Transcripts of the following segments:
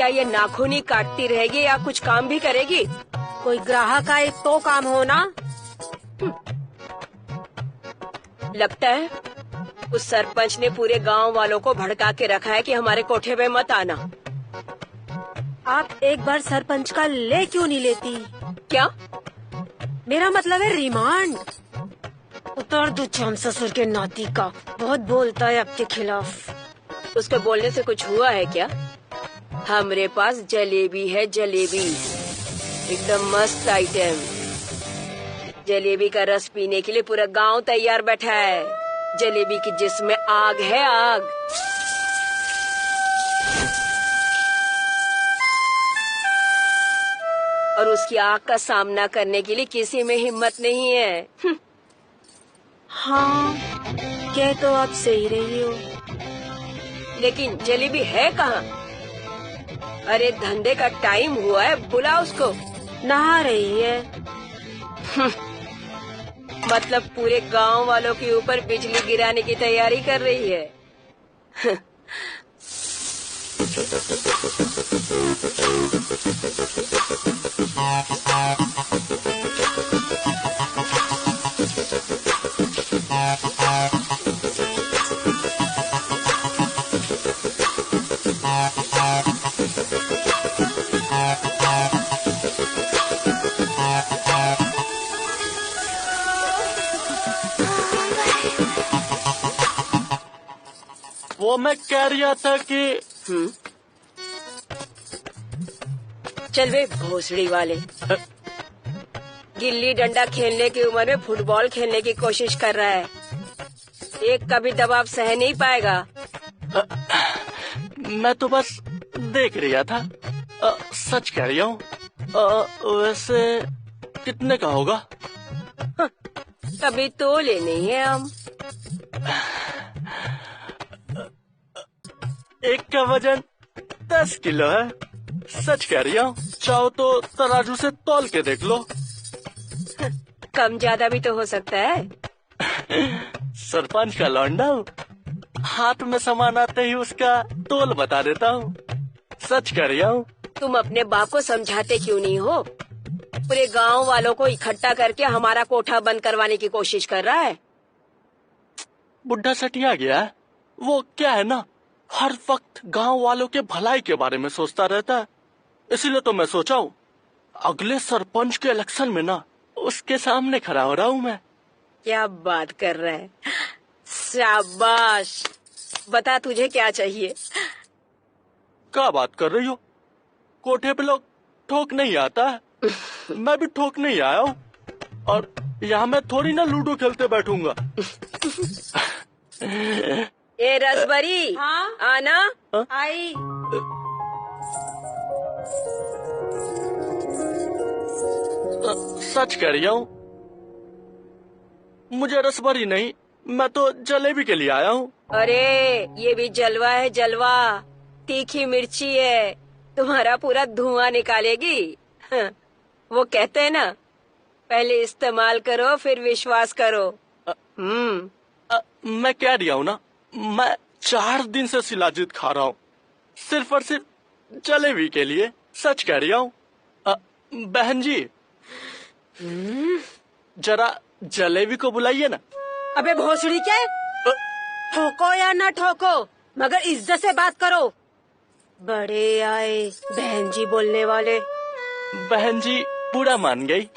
क्या ये नाखून ही काटती रहेगी या कुछ काम भी करेगी? कोई ग्राहक आए तो काम हो ना। लगता है उस सरपंच ने पूरे गांव वालों को भड़का के रखा है कि हमारे कोठे पे मत आना। आप एक बार सरपंच का ले क्यों नहीं लेती? क्या? मेरा मतलब है रिमांड। उतार दो चाम ससुर के नाती का, बहुत बोलता है आपके खिलाफ। उसके बोलने से कुछ हुआ है क्या? हमरे पास जलेबी है, जलेबी एकदम मस्त आइटम। जलेबी का रस पीने के लिए पूरा गांव तैयार बैठा है। जलेबी की जिसमें आग है, आग। और उसकी आग का सामना करने के लिए किसी में हिम्मत नहीं है। हाँ, कह तो आप सही रही हो, लेकिन जलेबी है कहाँ? अरे धंधे का टाइम हुआ है, बुला उसको। नहा रही है। मतलब पूरे गांव वालों के ऊपर बिजली गिराने की तैयारी कर रही है। वो मैं कह रहा था कि चल वे भोसड़ी वाले, गिल्ली डंडा खेलने की उम्र में फुटबॉल खेलने की कोशिश कर रहा है। एक का भी दबाव सह नहीं पाएगा। मैं तो बस देख रहा था। सच कह रहा हूँ। वैसे कितने का होगा? कभी तो ले नहीं है हम। एक का वजन 10 किलो है। सच कह रही हूँ, चाहो तो तराजू से तौल के देख लो। कम ज्यादा भी तो हो सकता है। सरपंच का लौंडा हूँ, हाथ में सामान आते ही उसका तोल बता देता हूँ। सच कह रही हूँ। तुम अपने बाप को समझाते क्यों नहीं हो? पूरे गांव वालों को इकट्ठा करके हमारा कोठा बंद करवाने की कोशिश कर रहा है। बुढ़ा सटिया गया है। वो क्या है ना, हर वक्त गांव वालों के भलाई के बारे में सोचता रहता है। इसीलिए तो मैं सोचा हूँ अगले सरपंच के इलेक्शन में ना उसके सामने खड़ा हो रहा हूँ मैं। क्या बात कर रहा है? शाबाश। बता तुझे क्या चाहिए? क्या बात कर रही हो? कोठे पे लोग ठोक नहीं आता है। मैं भी ठोक नहीं आया हूँ। और यहाँ मैं थोड़ी ना लूडो खेलते बैठूंगा। ए रसबरी। हाँ? आना। आई। सच कह रही हूँ, मुझे रसभरी नहीं, मैं तो जलेबी के लिए आया हूँ। अरे ये भी जलवा है, जलवा। तीखी मिर्ची है, तुम्हारा पूरा धुआं निकालेगी। वो कहते हैं ना, पहले इस्तेमाल करो फिर विश्वास करो। मैं कह रहा हूँ ना, मैं 4 दिन से शिलाजीत खा रहा हूँ, सिर्फ और सिर्फ जलेबी के लिए। सच कह रहा हूँ। बहन जी, जरा जलेबी को बुलाइए ना। अबे भोसड़ी के, ठोको या ना ठोको, मगर इज्जत से बात करो। बड़े आए बहन जी बोलने वाले। बहन जी पूरा मान गई।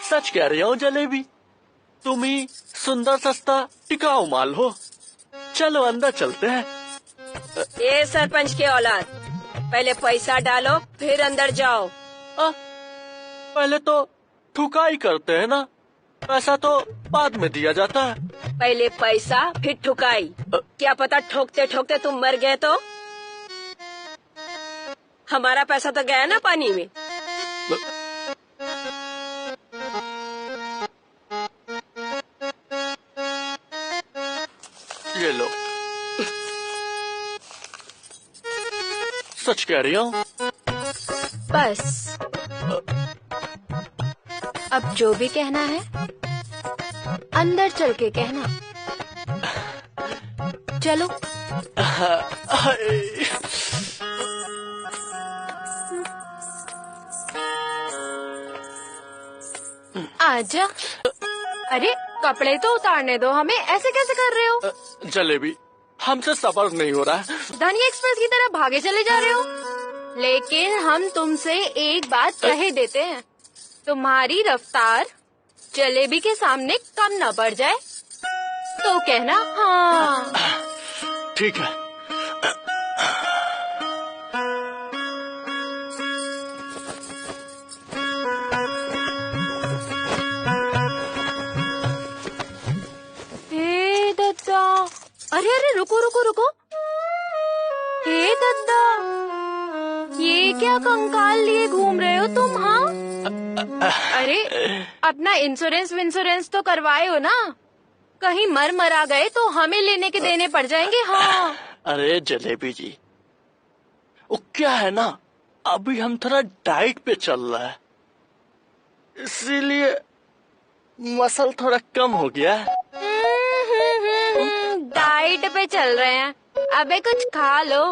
सच कह रही हूँ जलेबी, तुम ही सुंदर सस्ता टिकाऊ माल हो। चलो अंदर चलते हैं। ये सरपंच के औलाद, पहले पैसा डालो फिर अंदर जाओ। पहले तो ठुकाई करते हैं ना, पैसा तो बाद में दिया जाता है। पहले पैसा फिर ठुकाई। क्या पता ठोकते ठोकते तुम मर गए तो? हमारा पैसा तो गया ना पानी में। ये लो। सच कह रही हो? बस अब जो भी कहना है अंदर चल के कहना। चलो। आजा। अरे कपड़े तो उतारने दो हमें, ऐसे कैसे कर रहे हो? जलेबी, हमसे सब्र नहीं हो रहा है। धनी एक्सप्रेस की तरह भागे चले जा रहे हो। लेकिन हम तुमसे एक बात कह देते हैं, तुम्हारी रफ्तार जलेबी के सामने कम न बढ़ जाए तो कहना हाँ। ठीक है। हे दद्दा, अरे अरे रुको रुको रुको। हे दद्दा, ये क्या कंकाल लिए घूम रहे हो तुम? हाँ, अरे अपना इंश्योरेंस तो करवाए हो ना? कहीं मर गए तो हमें लेने के देने पड़ जाएंगे। हाँ। अरे जलेबी जी, वो क्या है ना, अभी हम थोड़ा डाइट पे चल रहा है, इसीलिए मसल थोड़ा कम हो गया है। डाइट पे चल रहे हैं? अबे कुछ खा लो,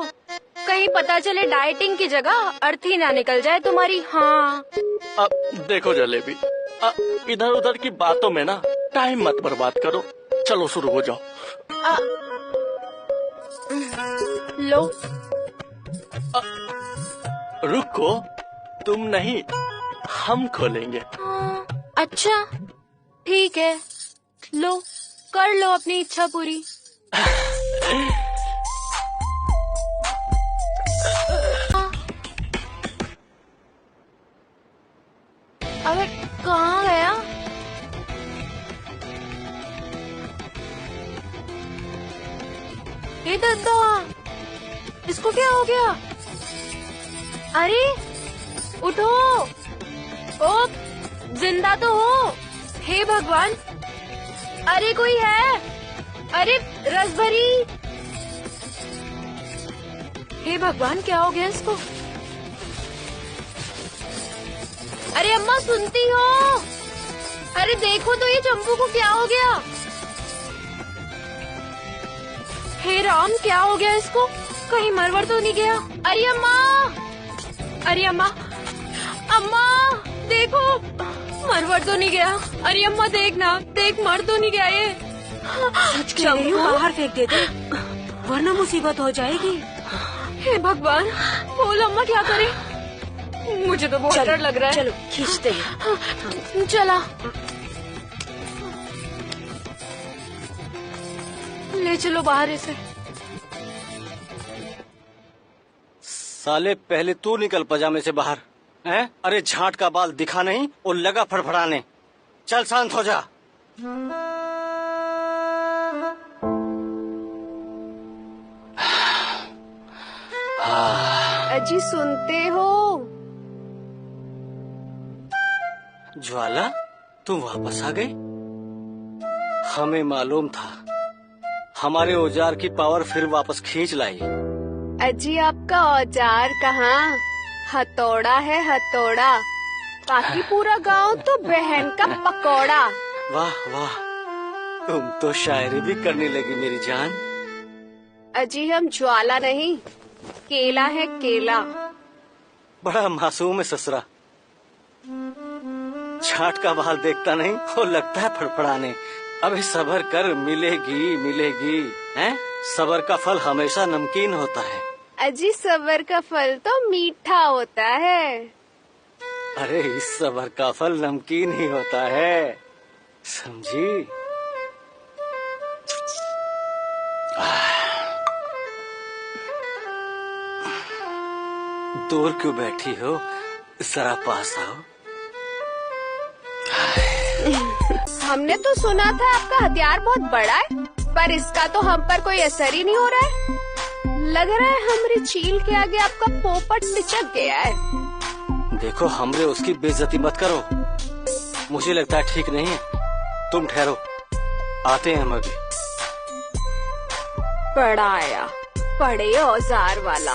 कहीं पता चले डाइटिंग की जगह अर्थी ना निकल जाए तुम्हारी। हाँ। अब देखो जलेबी, इधर उधर की बातों में ना टाइम मत बर्बाद करो, चलो शुरू हो जाओ। लो। रुको, तुम नहीं, हम खोलेंगे। अच्छा ठीक है, लो कर लो अपनी इच्छा पूरी। अबे कहाँ गया? हे दद्दा, इसको क्या हो गया? अरे उठो, ओ जिंदा तो हो। हे भगवान, अरे कोई है? अरे रसभरी, हे भगवान क्या हो गया इसको? अरे अम्मा सुनती हो? अरे देखो तो ये चंपू को क्या हो गया? हे राम, क्या हो गया इसको? कहीं मरवर तो नहीं गया? अरे अम्मा, अरे अम्मा, अम्मा देखो, मरवर तो नहीं गया? अरे अम्मा देखना, देख मर तो नहीं गया ये? सच कह रही हूँ, बाहर फेंक दे दे, वरना मुसीबत हो जाएगी। हे भगवान, बोल अम्मा क्या करे? मुझे तो बहुत डर लग रहा है। चलो खींचते हैं। चला, ले चलो बाहर इसे। साले पहले तू निकल पजामे से बाहर, हैं? अरे झाट का बाल दिखा नहीं और लगा फड़फड़ाने। चल शांत हो जा। अजी सुनते हो? ज्वाला, तुम वापस आ गई? हमें मालूम था, हमारे औजार की पावर फिर वापस खींच लाई। अजी आपका औजार कहाँ, हथौड़ा है हथौड़ा, बाकी पूरा गांव तो बहन का पकौड़ा। वाह वाह, तुम तो शायरी भी करने लगी मेरी जान। अजी हम ज्वाला नहीं, केला है केला। बड़ा मासूम है ससुरा, छाट का बाल देखता नहीं वो लगता है फड़फड़ाने। अबे सब्र कर, मिलेगी मिलेगी, हैं? सब्र का फल हमेशा नमकीन होता है। अजी सब्र का फल तो मीठा होता है। अरे इस सब्र का फल नमकीन ही होता है, समझी? दूर क्यों बैठी हो, जरा पास आओ। हमने तो सुना था आपका हथियार बहुत बड़ा है, पर इसका तो हम पर कोई असर ही नहीं हो रहा है। लग रहा है हमारी चील के आगे आपका पोपट लिचक गया है। देखो हमरे उसकी बेइज्जती मत करो, मुझे लगता है ठीक नहीं है। तुम ठहरो, आते हैं हम अभी। बड़ा आया, बड़े औजार वाला।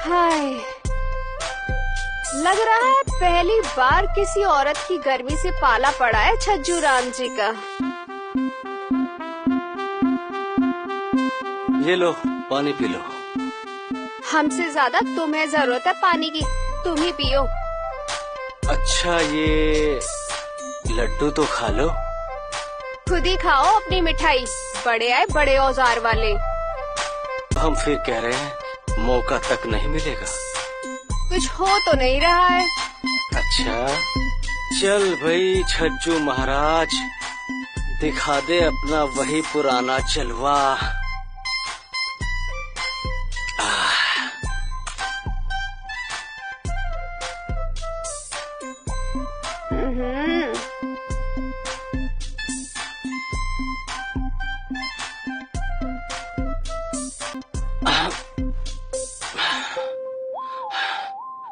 हाय, लग रहा है पहली बार किसी औरत की गर्मी से पाला पड़ा है छज्जू राम जी का। ये लो, पानी पी लो। हमसे ज्यादा तुम्हें जरूरत है पानी की, तुम ही पियो। अच्छा, ये लड्डू तो खा लो। खुद ही खाओ अपनी मिठाई, बड़े आए बड़े औजार वाले। हम फिर कह रहे हैं मौका तक नहीं मिलेगा। कुछ हो तो नहीं रहा है। अच्छा, चल भाई छज्जू महाराज, दिखा दे अपना वही पुराना जलवा।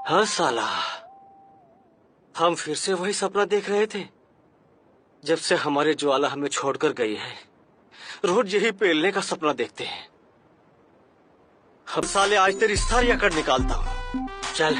हाँ साला, हम फिर से वही सपना देख रहे थे। जब से हमारी ज्वाला हमें छोड़कर गई है, रोज यही पेलने का सपना देखते हैं। हम साले आज तेरी सारी अकड़ निकालता हूँ। चल